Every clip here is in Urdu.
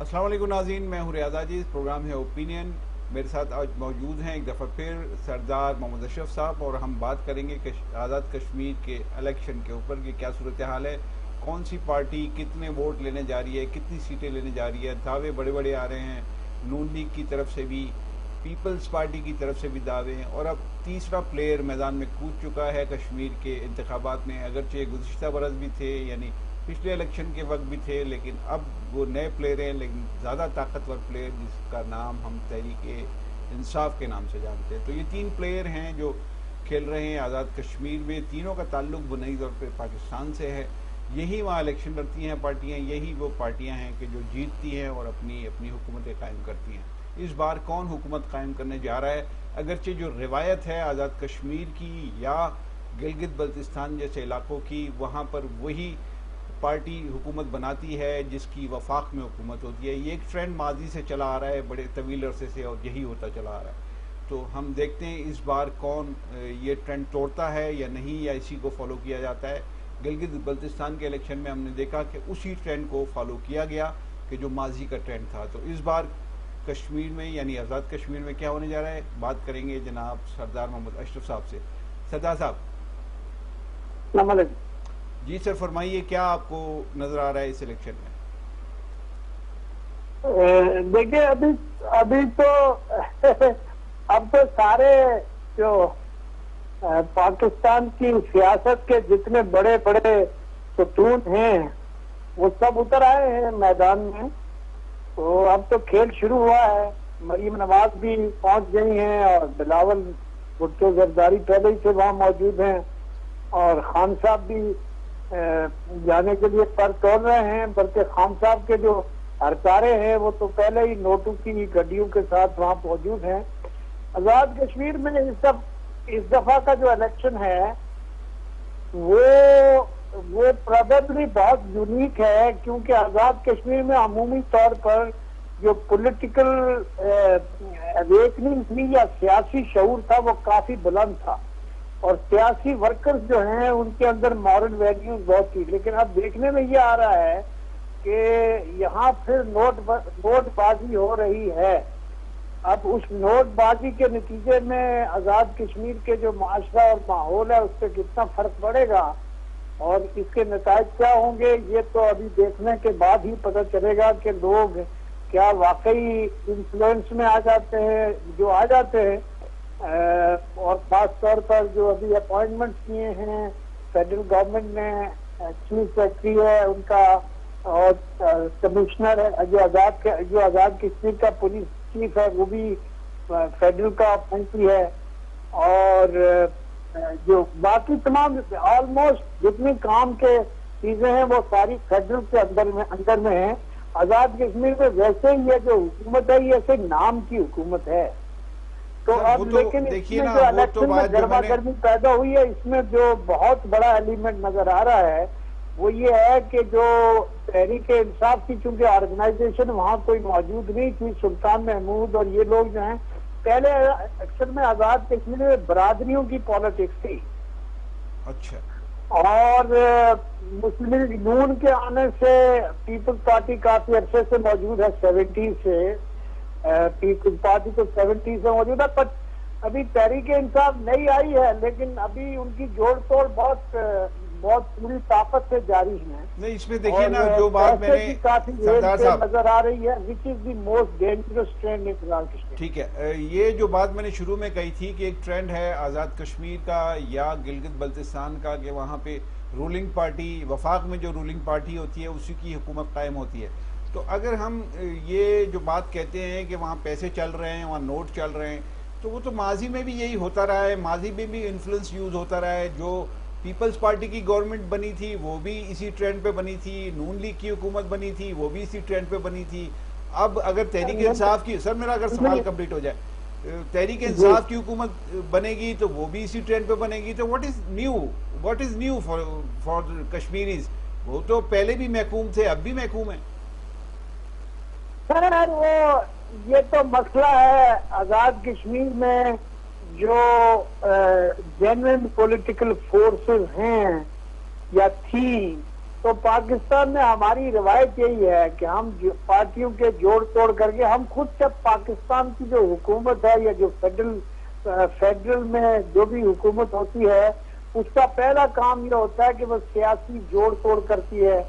السلام علیکم ناظرین، میں ہوں ریاض عاجز، پروگرام ہے اوپینین۔ میرے ساتھ آج موجود ہیں ایک دفعہ پھر سردار محمد اشرف صاحب، اور ہم بات کریں گے آزاد کشمیر کے الیکشن کے اوپر کہ کیا صورتحال ہے، کون سی پارٹی کتنے ووٹ لینے جا رہی ہے، کتنی سیٹیں لینے جا رہی ہے۔ دعوے بڑے بڑے آ رہے ہیں، نون لیگ کی طرف سے بھی، پیپلز پارٹی کی طرف سے بھی دعوے ہیں، اور اب تیسرا پلیئر میدان میں کود چکا ہے کشمیر کے انتخابات میں۔ اگرچہ گزشتہ برس بھی تھے، یعنی پچھلے الیکشن کے وقت بھی تھے، لیکن اب وہ نئے پلیئر ہیں، لیکن زیادہ طاقتور پلیئر جس کا نام ہم تحریک انصاف کے نام سے جانتے ہیں۔ تو یہ تین پلیئر ہیں جو کھیل رہے ہیں آزاد کشمیر میں۔ تینوں کا تعلق بنیادی طور پہ پاکستان سے ہے۔ یہی وہاں الیکشن لڑتی ہیں پارٹیاں، یہی وہ پارٹیاں ہیں کہ جو جیتتی ہیں اور اپنی حکومتیں قائم کرتی ہیں۔ اس بار کون حکومت قائم کرنے جا رہا ہے؟ اگرچہ جو روایت ہے آزاد کشمیر کی یا گلگت بلتستان جیسے علاقوں کی، وہاں پر وہی پارٹی حکومت بناتی ہے جس کی وفاق میں حکومت ہوتی ہے۔ یہ ایک ٹرینڈ ماضی سے چلا آ رہا ہے، بڑے طویل عرصے سے، اور یہی ہوتا چلا آ رہا ہے۔ تو ہم دیکھتے ہیں اس بار کون یہ ٹرینڈ توڑتا ہے یا نہیں، یا اسی کو فالو کیا جاتا ہے۔ گلگت بلتستان کے الیکشن میں ہم نے دیکھا کہ اسی ٹرینڈ کو فالو کیا گیا کہ جو ماضی کا ٹرینڈ تھا۔ تو اس بار کشمیر میں یعنی آزاد کشمیر میں کیا ہونے جا رہا ہے، بات کریں گے جناب سردار محمد اشرف صاحب سے۔ سردار صاحب، السلام علیکم۔ جی سر، فرمائیے کیا آپ کو نظر آ رہا ہے اس الیکشن میں؟ دیکھیے ابھی تو اب تو سارے جو پاکستان کی سیاست کے جتنے بڑے بڑے ستون ہیں وہ سب اتر آئے ہیں میدان میں۔ تو اب تو کھیل شروع ہوا ہے۔ مریم نواز بھی پہنچ گئی ہیں، اور بلاول بھٹو زرداری پہلے ہی سے وہاں موجود ہیں، اور خان صاحب بھی جانے کے لیے پر توڑ رہے ہیں، بلکہ خان صاحب کے جو ہرکارے ہیں وہ تو پہلے ہی نوٹوں کی گڈیوں کے ساتھ وہاں موجود ہیں۔ آزاد کشمیر میں اس دفعہ کا جو الیکشن ہے وہ پرابیبلی بہت یونیک ہے، کیونکہ آزاد کشمیر میں عمومی طور پر جو پولیٹیکل اویکننگ تھی یا سیاسی شعور تھا وہ کافی بلند تھا، اور سیاسی ورکرز جو ہیں ان کے اندر مورل ویلیوز بہت تھی۔ لیکن اب دیکھنے میں یہ آ رہا ہے کہ یہاں پھر نوٹ بازی ہو رہی ہے۔ اب اس نوٹ بازی کے نتیجے میں آزاد کشمیر کے جو معاشرہ اور ماحول ہے اس پہ کتنا فرق پڑے گا اور اس کے نتائج کیا ہوں گے، یہ تو ابھی دیکھنے کے بعد ہی پتہ چلے گا کہ لوگ کیا واقعی انفلوئنس میں آ جاتے ہیں جو آ جاتے ہیں، اور خاص طور پر جو ابھی اپوائنٹمنٹ کیے ہیں فیڈرل گورنمنٹ نے، چیف سیکرٹری ہے ان کا، اور کمشنر ہے جو آزاد کشمیر کا پولیس چیف ہے وہ بھی فیڈرل کا اپوائنٹی ہے، اور جو باقی تمام آلموسٹ جتنی کام کے چیزیں ہیں وہ ساری فیڈرل کے اندر میں ہیں۔ آزاد کشمیر میں ویسے ہی یہ جو حکومت ہے یہ ایسے نام کی حکومت ہے۔ تو اب لیکن اس میں جو الیکشن میں گرما گرمی پیدا ہوئی ہے، اس میں جو بہت بڑا ایلیمنٹ نظر آ رہا ہے وہ یہ ہے کہ جو تحریک انصاف کی چونکہ آرگنائزیشن وہاں کوئی موجود نہیں تھی، سلطان محمود اور یہ لوگ جو ہیں، پہلے اکثر میں آزاد کشمیر میں برادریوں کی پالیٹکس تھی۔ اچھا۔ اور مسلم لیگ نون کے آنے سے پیپلز پارٹی کافی عرصے سے موجود ہے، 70 سے پیپلز پارٹی تو 70 سے موجود ہے، پر ابھی تحریک انصاف نئی آئی ہے، لیکن ابھی ان کی جوڑ توڑ بہت پوری طاقت سے جاری ہے۔ نہیں، اس میں دیکھیے نا جو بات میں نے کافی سردار صاحب نظر آ رہی ہے، وچ از دی موسٹ ڈینجرس ٹرینڈ ان آزاد کشمیر۔ ٹھیک ہے، یہ جو بات میں نے شروع میں کہی تھی کہ ایک ٹرینڈ ہے آزاد کشمیر کا یا گلگت بلتستان کا کہ وہاں پہ رولنگ پارٹی، وفاق میں جو رولنگ پارٹی ہوتی ہے اسی کی حکومت قائم ہوتی ہے۔ تو اگر ہم یہ جو بات کہتے ہیں کہ وہاں پیسے چل رہے ہیں، وہاں نوٹ چل رہے ہیں، تو وہ تو ماضی میں بھی یہی ہوتا رہا ہے، ماضی میں بھی انفلوئنس یوز ہوتا رہا ہے۔ جو پیپلز پارٹی کی گورنمنٹ بنی تھی وہ بھی اسی ٹرینڈ پہ بنی تھی، نون لیگ کی حکومت بنی تھی وہ بھی اسی ٹرینڈ پہ بنی تھی۔ اب اگر تحریک انصاف کی، سر میرا اگر سوال کمپلیٹ ہو جائے، تحریک انصاف کی حکومت بنے گی تو وہ بھی اسی ٹرینڈ پہ بنے گی، تو what is new for Kashmiris? وہ تو پہلے بھی محکوم تھے، اب بھی محکوم ہیں۔ سر یہ تو مسئلہ ہے آزاد کشمیر میں جو جینوئن پولیٹیکل فورسز ہیں یا تھی تو پاکستان میں ہماری روایت یہی ہے کہ ہم پارٹیوں کے جوڑ توڑ کر کے ہم خود جب پاکستان کی جو حکومت ہے یا جو فیڈرل میں جو بھی حکومت ہوتی ہے اس کا پہلا کام یہ ہوتا ہے کہ وہ سیاسی جوڑ توڑ کرتی ہے،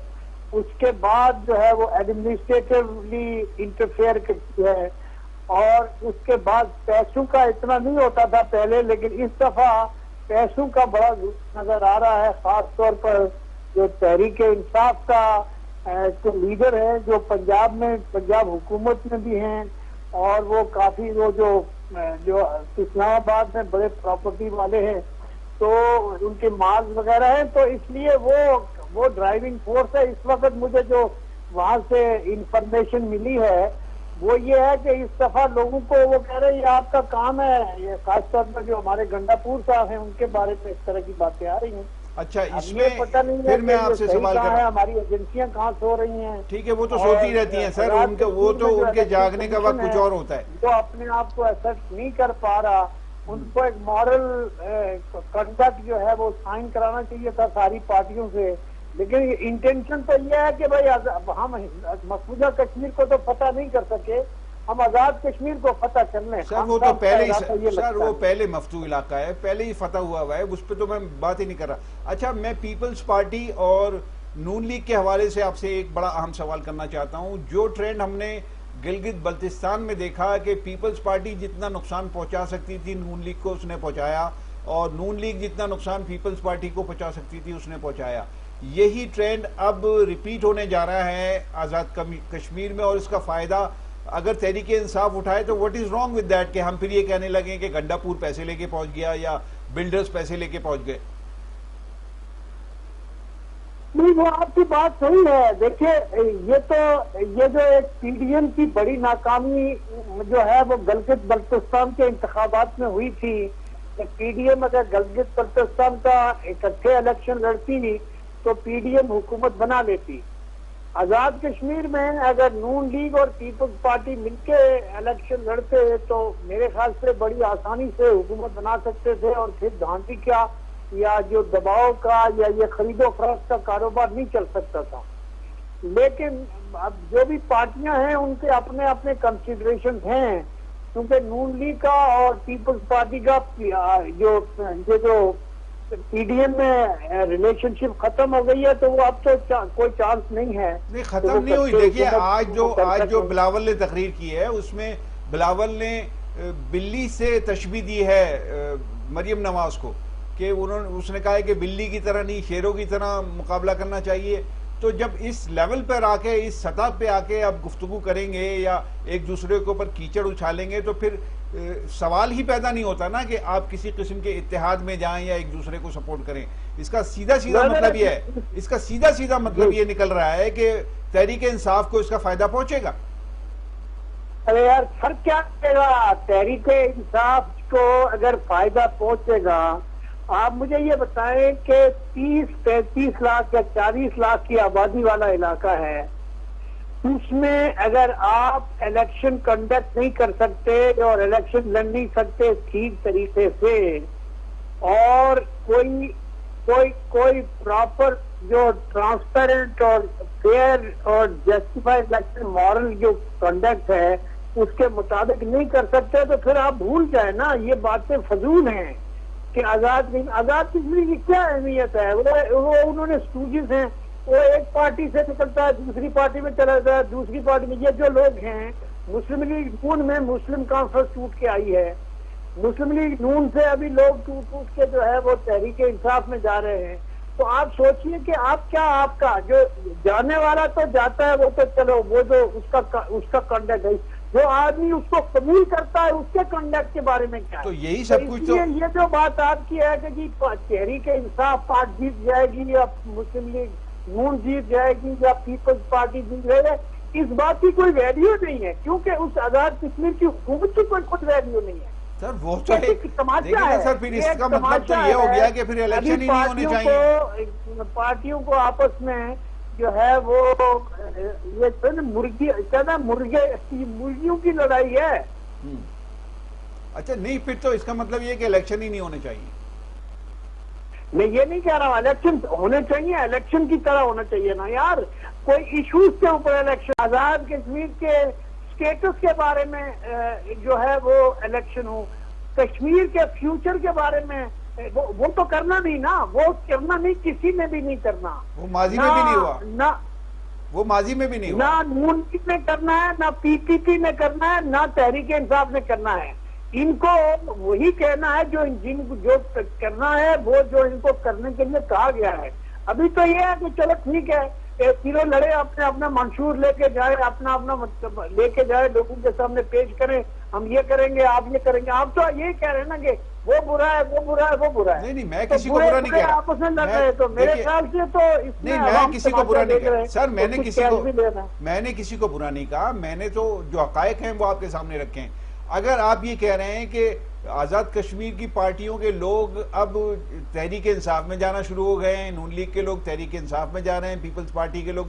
اس کے بعد جو ہے وہ ایڈمنسٹریٹولی انٹرفیئر کرتی ہے، اور اس کے بعد پیسوں کا اتنا نہیں ہوتا تھا پہلے، لیکن اس دفعہ پیسوں کا بڑا نظر آ رہا ہے، خاص طور پر جو تحریک انصاف کا جو لیڈر ہے جو پنجاب حکومت میں بھی ہیں، اور وہ کافی وہ جو اسلام آباد میں بڑے پراپرٹی والے ہیں تو ان کے مال وغیرہ ہیں، تو اس لیے وہ ڈرائیونگ فورس ہے اس وقت۔ مجھے جو وہاں سے انفارمیشن ملی ہے وہ یہ ہے کہ اس دفعہ لوگوں کو وہ کہہ رہے ہیں یہ آپ کا کام ہے، یہ خاص طور پر جو ہمارے گنڈا پور صاحب ہیں ان کے بارے میں اس طرح کی باتیں آ رہی ہیں۔ اچھا، اس اب میں یہ پتہ نہیں ہے پھر میں کہ آپ سے سوال کہاں کر ہے، ہماری ایجنسیاں کہاں سو رہی ہیں۔ ٹھیک ہے، وہ تو سوتی رہتی ہیں سر، وہ تو ان کے جاگنے کا وقت کچھ اور ہوتا ہے۔ جو اپنے آپ کو ایسٹ نہیں کر پا رہا ان کو ایک مورل کنڈکٹ جو ہے وہ سائن کرانا چاہیے تھا ساری پارٹیوں سے، لیکن انٹینشن تو یہ ہے کہ بھائی ہم مقبوضہ کشمیر کو تو فتح نہیں کر سکے، ہم آزاد کشمیر کو فتح کر لیں۔ سر وہ تو پہلے ہی سر وہ پہلے مفتوح علاقہ ہے، پہلے ہی فتح ہوا ہے، اس پہ تو میں بات ہی نہیں کر رہا۔ اچھا، میں پیپلز پارٹی اور نون لیگ کے حوالے سے آپ سے ایک بڑا اہم سوال کرنا چاہتا ہوں۔ جو ٹرینڈ ہم نے گلگت بلتستان میں دیکھا کہ پیپلز پارٹی جتنا نقصان پہنچا سکتی تھی نون لیگ کو اس نے پہنچایا، اور نون لیگ جتنا نقصان پیپلز پارٹی کو پہنچا سکتی تھی اس نے پہنچایا، یہی ٹرینڈ اب ریپیٹ ہونے جا رہا ہے آزاد کشمیر میں، اور اس کا فائدہ اگر تحریک انصاف اٹھائے تو what is wrong with that کہ ہم پھر یہ کہنے لگیں کہ گنڈا پور پیسے لے کے پہنچ گیا یا بلڈرز پیسے لے کے پہنچ گئے؟ نہیں، وہ آپ کی بات صحیح ہے۔ دیکھیے یہ جو ایک پی ڈی ایم کی بڑی ناکامی جو ہے وہ گلگت بلتستان کے انتخابات میں ہوئی تھی، پی ڈی ایم اگر گلگت بلتستان کا اکٹھے الیکشن لڑتی تو پی ڈی ایم حکومت بنا لیتی۔ آزاد کشمیر میں اگر نون لیگ اور پیپلز پارٹی مل کے الیکشن لڑتے تو میرے خیال سے بڑی آسانی سے حکومت بنا سکتے تھے، اور پھر دھانتی کیا یا جو دباؤ کا یا یہ خرید و فروخت کا کاروبار نہیں چل سکتا تھا۔ لیکن اب جو بھی پارٹیاں ہیں ان کے اپنے اپنے کنسیڈریشن ہیں، کیونکہ نون لیگ کا اور پیپلز پارٹی کا جو پی ڈی ایم میں ریلیشن شپ ختم ہو گئی ہے، تو وہ اب تو کوئی چانس نہیں ہے۔ نہیں، ختم نہیں ہوئی۔ دیکھیے آج جو بلاول نے تقریر کی ہے اس میں بلاول نے بلی سے تشبیہ دی ہے مریم نواز کو، کہ اس نے کہا ہے کہ بلی کی طرح نہیں شیروں کی طرح مقابلہ کرنا چاہیے۔ تو جب اس لیول پر آ کے اس سطح پہ آ کے اب گفتگو کریں گے یا ایک دوسرے کے اوپر کیچڑ اچھالیں گے تو پھر سوال ہی پیدا نہیں ہوتا نا کہ آپ کسی قسم کے اتحاد میں جائیں یا ایک دوسرے کو سپورٹ کریں۔ اس کا سیدھا مطلب یہ ہے، اس کا سیدھا مطلب یہ نکل رہا ہے کہ تحریک انصاف کو اس کا فائدہ پہنچے گا۔ ارے یار فرق کیا پڑے گا؟ تحریک انصاف کو اگر فائدہ پہنچے گا، آپ مجھے یہ بتائیں کہ 30-35 لاکھ یا 40 لاکھ کی آبادی والا علاقہ ہے، اس میں اگر آپ الیکشن کنڈکٹ نہیں کر سکتے اور الیکشن لڑ نہیں سکتے ٹھیک طریقے سے، اور کوئی پراپر جو ٹرانسپیرنٹ اور فیئر اور جسٹیفائڈ الیکشن مورل جو کنڈکٹ ہے اس کے مطابق نہیں کر سکتے، تو پھر آپ بھول جائیں نا، یہ باتیں فضول ہیں کہ آزاد کشمیر کی کیا اہمیت ہے؟ وہ انہوں نے اسٹوڈنٹس ہیں، وہ ایک پارٹی سے نکلتا ہے دوسری پارٹی میں چلا جاتا ہے، دوسری پارٹی میں۔ یہ جو لوگ ہیں مسلم لیگ نون میں مسلم کانفرنس ٹوٹ کے آئی ہے، مسلم لیگ نون سے ابھی لوگ ٹوٹ کے جو ہے وہ تحریک انصاف میں جا رہے ہیں۔ تو آپ سوچئے کہ آپ کا جو جانے والا تو جاتا ہے وہ تو چلو، وہ جو اس کا کنڈکٹ ہے، جو آدمی اس کو قبول کرتا ہے اس کے کنڈکٹ کے بارے میں کیا ہے؟ تو یہی سب کچھ تو یہ جو بات آپ کی ہے کہ جی تحریک انصاف پارٹی جیت جائے گی یا مسلم لیگ نون جیت جائے گی یا پیپلز پارٹی جیت جائے گی، اس بات کی کوئی ویلیو نہیں ہے، کیونکہ اس آزاد کشمیر کی حکومت کی کوئی خود ویلیو نہیں ہے۔ سر وہ تو تماشا ہے سر، پھر اس کا مطلب تو یہ ہو گیا کہ پھر الیکشن ہی نہیں ہونے چاہیے۔ پارٹیوں کو آپس میں جو ہے وہ یہ مرغیوں کی لڑائی ہے۔ اچھا نہیں، پھر تو اس کا مطلب یہ کہ الیکشن ہی نہیں ہونے چاہیے۔ میں یہ نہیں کہہ رہا ہوں الیکشن ہونے چاہیے، الیکشن کی طرح ہونا چاہیے نا یار، کوئی ایشوز کے اوپر الیکشن، آزاد کشمیر کے اسٹیٹس کے بارے میں جو ہے وہ الیکشن ہو، کشمیر کے فیوچر کے بارے میں وہ تو کرنا نہیں نا، وہ کرنا نہیں، کسی نے بھی نہیں کرنا، وہ ماضی میں بھی نہیں ہوا، نہ وہ ماضی میں بھی نہیں ہوا، نہ نون لیگ نے کرنا ہے، نہ پی پی پی نے کرنا ہے، نہ تحریک انصاف نے کرنا ہے۔ ان کو وہی کہنا ہے جو کرنا ہے، وہ جو ان کو کرنے کے لیے کہا گیا ہے۔ ابھی تو یہ ہے کہ چلو ٹھیک ہے، تینوں لڑے اپنے اپنا منشور لے کے جائے، اپنا مطلب لے کے جائے، لوگوں کے سامنے پیش کریں، ہم یہ کریں گے، آپ یہ کریں گے۔ آپ تو یہی کہہ رہے ہیں نا کہ وہ برا ہے، وہ برا ہے، وہ برا ہے۔ نہیں میں کسی کو برا نہیں کہہ رہا، آپس میں لڑ رہے، تو میرے خیال سے تو اس میں میں کسی کو برا نہیں کہہ رہا سر، میں نے کسی کو برا نہیں کہا، میں نے تو جو حقائق ہیں وہ آپ کے سامنے رکھے ہیں۔ اگر آپ یہ کہہ رہے ہیں کہ آزاد کشمیر کی پارٹیوں کے لوگ اب تحریک انصاف میں جانا شروع ہو گئے ہیں، نون لیگ کے لوگ تحریک انصاف میں جا رہے ہیں، پیپلز پارٹی کے لوگ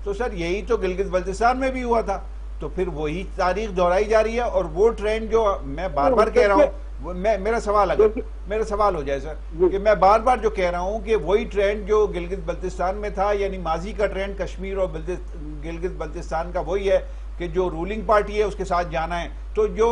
تو سر یہی تو گلگت بلتستان میں بھی ہوا تھا، تو پھر وہی تاریخ دہرائی جا رہی ہے، اور وہ ٹرینڈ جو میں بار بار کہہ رہا ہوں، میرا سوال ہو جائے سر کہ میں بار بار جو کہہ رہا ہوں کہ وہی ٹرینڈ جو گلگت بلتستان میں تھا، یعنی ماضی کا ٹرینڈ کشمیر اور گلگت بلتستان کا وہی ہے کہ جو رولنگ پارٹی ہے اس کے ساتھ جانا ہے، تو جو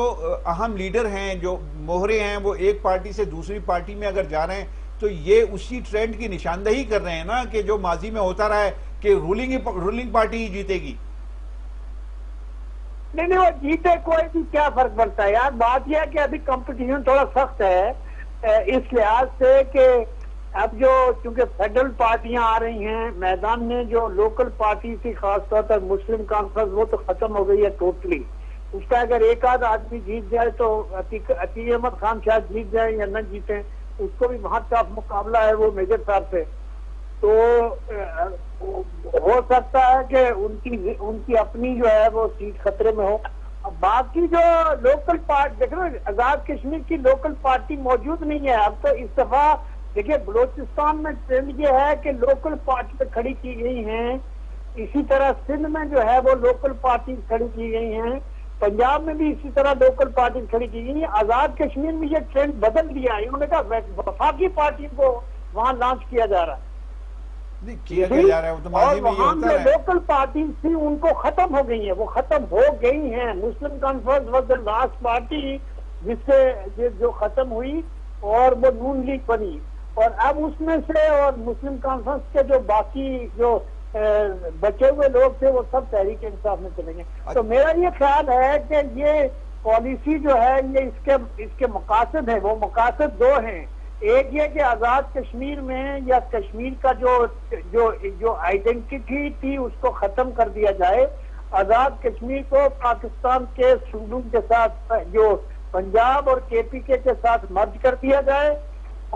اہم لیڈر ہیں، جو موہرے ہیں، وہ ایک پارٹی سے دوسری پارٹی میں اگر جا رہے ہیں تو یہ اسی ٹرینڈ کی نشاندہی کر رہے ہیں نا کہ جو ماضی میں ہوتا رہا ہے کہ رولنگ پارٹی ہی جیتے گی۔ نہیں وہ جیتے کوئی بھی کیا فرق پڑتا ہے یار، بات یہ ہے کہ ابھی کمپٹیشن تھوڑا سخت ہے اس لحاظ سے کہ اب جو چونکہ فیڈرل پارٹیاں آ رہی ہیں میدان میں، جو لوکل پارٹی تھی خاص طور پر مسلم کانفرنس، وہ تو ختم ہو گئی ہے ٹوٹلی۔ اس کا اگر ایک آدھ آدمی جیت جائے تو عتیق احمد خان شاید جیت جائیں یا نہ جیتیں، اس کو بھی بہت ٹف مقابلہ ہے وہ میجر صاحب سے، تو ہو سکتا ہے کہ ان کی اپنی جو ہے وہ سیٹ خطرے میں ہو۔ باقی جو لوکل پارٹی دیکھو، آزاد کشمیر کی لوکل پارٹی موجود نہیں ہے اب تو اس دفعہ۔ دیکھیے بلوچستان میں ٹرینڈ یہ ہے کہ لوکل پارٹی کھڑی کی گئی ہیں، اسی طرح سندھ میں جو ہے وہ لوکل پارٹی کھڑی کی گئی ہیں، پنجاب میں بھی اسی طرح لوکل پارٹی کھڑی کی گئی ہیں۔ آزاد کشمیر میں یہ ٹرینڈ بدل دیا ہے، انہوں نے کہا وفاقی پارٹی کو وہاں لانچ کیا جا رہا ہے، اور وہاں جو لوکل پارٹیز تھی ان کو ختم ہو گئی ہیں، وہ ختم ہو گئی ہیں۔ Muslim conference was the last party جس سے جو ختم ہوئی، اور وہ نون لیگ بنی، اور اب اس میں سے اور مسلم کانفرنس کے جو باقی جو بچے ہوئے لوگ تھے وہ سب تحریک انصاف میں چلے گئے۔ تو میرا یہ خیال ہے کہ یہ پالیسی جو ہے یہ اس کے مقاصد ہیں، وہ مقاصد دو ہیں۔ ایک یہ کہ آزاد کشمیر میں یا کشمیر کا جو آئیڈینٹی تھی اس کو ختم کر دیا جائے، آزاد کشمیر کو پاکستان کے صوبوں کے ساتھ جو پنجاب اور کے پی کے ساتھ مرج کر دیا جائے،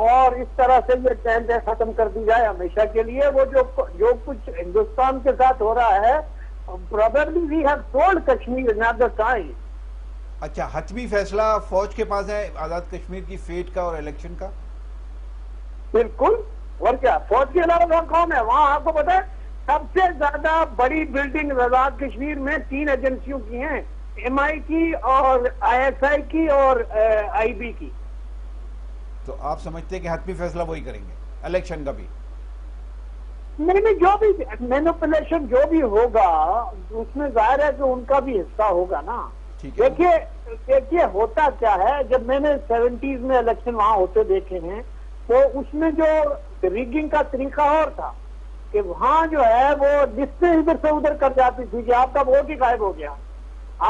اور اس طرح سے یہ ٹرینڈ ختم کر دی جائے ہمیشہ کے لیے۔ وہ جو کچھ ہندوستان کے ساتھ ہو رہا ہے، probably we have told Kashmir another time۔ اچھا، حتمی فیصلہ فوج کے پاس ہے آزاد کشمیر کی فیٹ کا اور الیکشن کا؟ بالکل، اور کیا، فوج کے علاوہ کون ہے وہاں؟ آپ کو پتا ہے سب سے زیادہ بڑی بلڈنگ آزاد کشمیر میں 3 ایجنسیوں کی ہیں، ایم آئی کی اور آئی ایس آئی کی اور آئی بی کی۔ تو آپ سمجھتے ہیں کہ حتمی فیصلہ وہی کریں گے الیکشن کا بھی؟ نہیں، جو بھی مینوپولیشن جو بھی ہوگا اس میں ظاہر ہے کہ ان کا بھی حصہ ہوگا نا۔ دیکھیے ہوتا کیا ہے، جب میں نے 70s میں الیکشن وہاں ہوتے دیکھے ہیں تو اس میں جو ریگنگ کا طریقہ اور تھا کہ وہاں جو ہے وہ لسٹیں ادھر سے ادھر کر جاتی تھی کہ آپ کا ووٹ ہی غائب ہو گیا،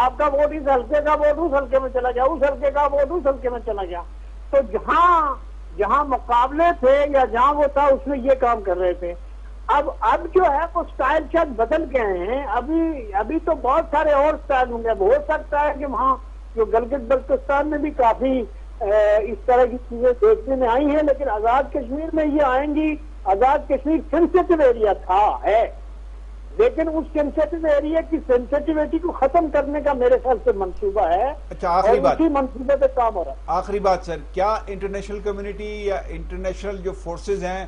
آپ کا ووٹ اس حلقے کا ووٹ اس حلقے میں چلا گیا، اس حلقے کا ووٹ اس حلقے میں چلا گیا۔ تو جہاں مقابلے تھے یا جہاں وہ تھا اس میں یہ کام کر رہے تھے۔ اب جو ہے وہ سٹائل شاید بدل گئے ہیں، ابھی تو بہت سارے اور سٹائل ہوں گے۔ اب ہو سکتا ہے کہ وہاں جو گلگت بلتستان میں بھی کافی اس طرح کی چیزیں دیکھنے میں آئی ہیں، لیکن آزاد کشمیر میں یہ آئیں گی۔ آزاد کشمیر سینسیٹیو ایریا ہے، لیکن اس سینسیٹیو ایریا کی سینسیٹیوٹی کو ختم کرنے کا میرے خیال سے منصوبہ ہے۔ اچھا، آخری بات، اسی منصوبے پہ کام ہو رہا ہے۔ آخری بات سر، کیا انٹرنیشنل کمیونٹی یا انٹرنیشنل جو فورسز ہیں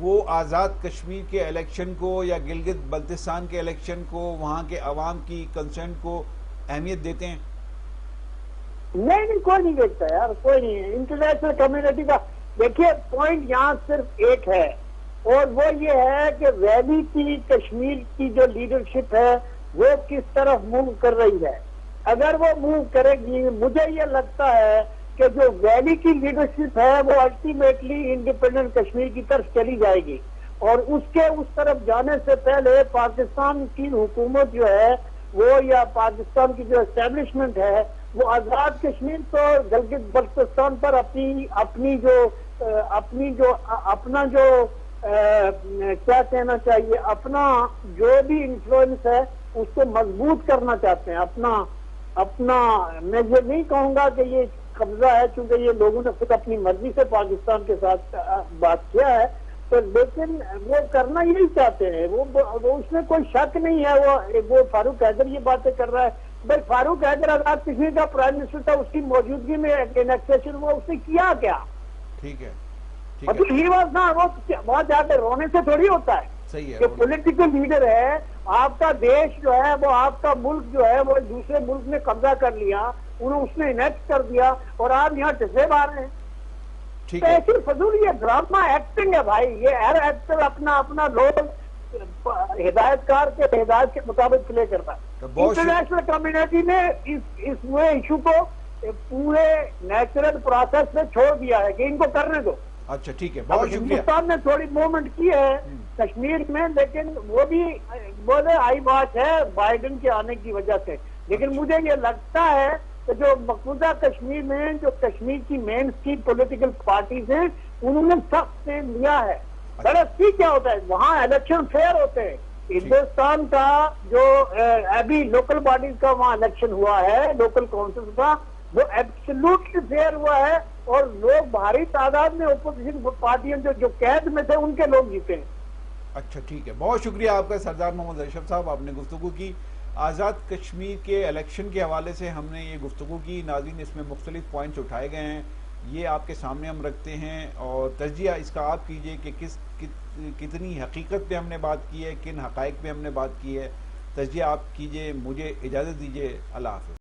وہ آزاد کشمیر کے الیکشن کو یا گلگت بلتستان کے الیکشن کو، وہاں کے عوام کی کنسرن کو اہمیت دیتے ہیں؟ نہیں، کوئی نہیں دیکھتا یار، کوئی نہیں۔ انٹرنیشنل کمیونٹی کا دیکھیے پوائنٹ یہاں صرف ایک ہے، اور وہ یہ ہے کہ ویلی کی کشمیر کی جو لیڈرشپ ہے وہ کس طرف موو کر رہی ہے۔ اگر وہ موو کرے گی، مجھے یہ لگتا ہے کہ جو ویلی کی لیڈرشپ ہے وہ الٹیمیٹلی انڈیپینڈنٹ کشمیر کی طرف چلی جائے گی، اور اس طرف جانے سے پہلے پاکستان کی حکومت جو ہے وہ، یا پاکستان کی جو اسٹیبلشمنٹ ہے وہ آزاد کشمیر کو گلگت بلتستان پر اپنا جو کیا کہنا چاہیے، اپنا جو بھی انفلوئنس ہے اس کو مضبوط کرنا چاہتے ہیں۔ اپنا میں یہ نہیں کہوں گا کہ یہ قبضہ ہے، چونکہ یہ لوگوں نے خود اپنی مرضی سے پاکستان کے ساتھ بات کیا ہے، تو لیکن وہ کرنا یہی چاہتے ہیں، وہ اس میں کوئی شک نہیں ہے۔ وہ فاروق حیدر یہ باتیں کر رہا ہے، بھائی فاروق حیدر آزاد کشمیر کا پرائم منسٹر تھا، اس کی موجودگی میں انیکسیشن ہوا، اس نے کیا کیا؟ ٹھیک ہے، مطلب ہی واز نا، وہ وہاں جا کے رونے سے تھوڑی ہوتا ہے۔ صحیح ہے، جو پولیٹیکل لیڈر ہے، آپ کا دیش جو ہے وہ، آپ کا ملک جو ہے وہ دوسرے ملک نے قبضہ کر لیا، اس نے انیکٹ کر دیا، اور آپ یہاں ٹسے مار رہے ہیں۔ ٹھیک ہے، ایسی فضول یہ ڈرامہ ایکٹنگ ہے بھائی، یہ ہر ایکٹر اپنا رول ہدایت کار کے ہدایت کے مطابق پلے کرتا ہے۔ انٹرنیشنل کمیونٹی نے اس پورے ایشو کو پورے نیچرل پروسیس میں چھوڑ دیا ہے کہ ان کو کرنے دو۔ اچھا ٹھیک ہے، بہت شکریہ۔ ہندوستان نے تھوڑی موومنٹ کی ہے کشمیر میں، لیکن وہ بھی بولے آئی واچ ہے بائیڈن کے آنے کی وجہ سے، لیکن مجھے یہ لگتا ہے کہ جو مقبوضہ کشمیر میں جو کشمیر کی مین اسٹریم پولیٹیکل پارٹیز ہیں انہوں نے سخت سے لیا ہے۔ درستی کیا ہوتا ہے، وہاں الیکشن فیئر ہوتے ہیں۔ ہندوستان کا جو ابھی لوکل باڈیز کا وہاں الیکشن ہوا ہے، لوکل کونسل کا، وہ ایبسلوٹلی فیئر ہوا ہے، اور لوگ بھاری تعداد میں اپوزیشن پارٹیاں جو قید میں تھے ان کے لوگ جیتے ہیں۔ اچھا ٹھیک ہے، بہت شکریہ آپ کا سردار محمد اشرف صاحب، آپ نے گفتگو کی آزاد کشمیر کے الیکشن کے حوالے سے، ہم نے یہ گفتگو کی۔ ناظرین، اس میں مختلف پوائنٹس اٹھائے گئے ہیں، یہ آپ کے سامنے ہم رکھتے ہیں، اور تجزیہ اس کا آپ کیجئے کہ کتنی حقیقت پہ ہم نے بات کی ہے، کن حقائق پہ ہم نے بات کی ہے، تجزیہ آپ کیجئے۔ مجھے اجازت دیجئے، اللہ حافظ۔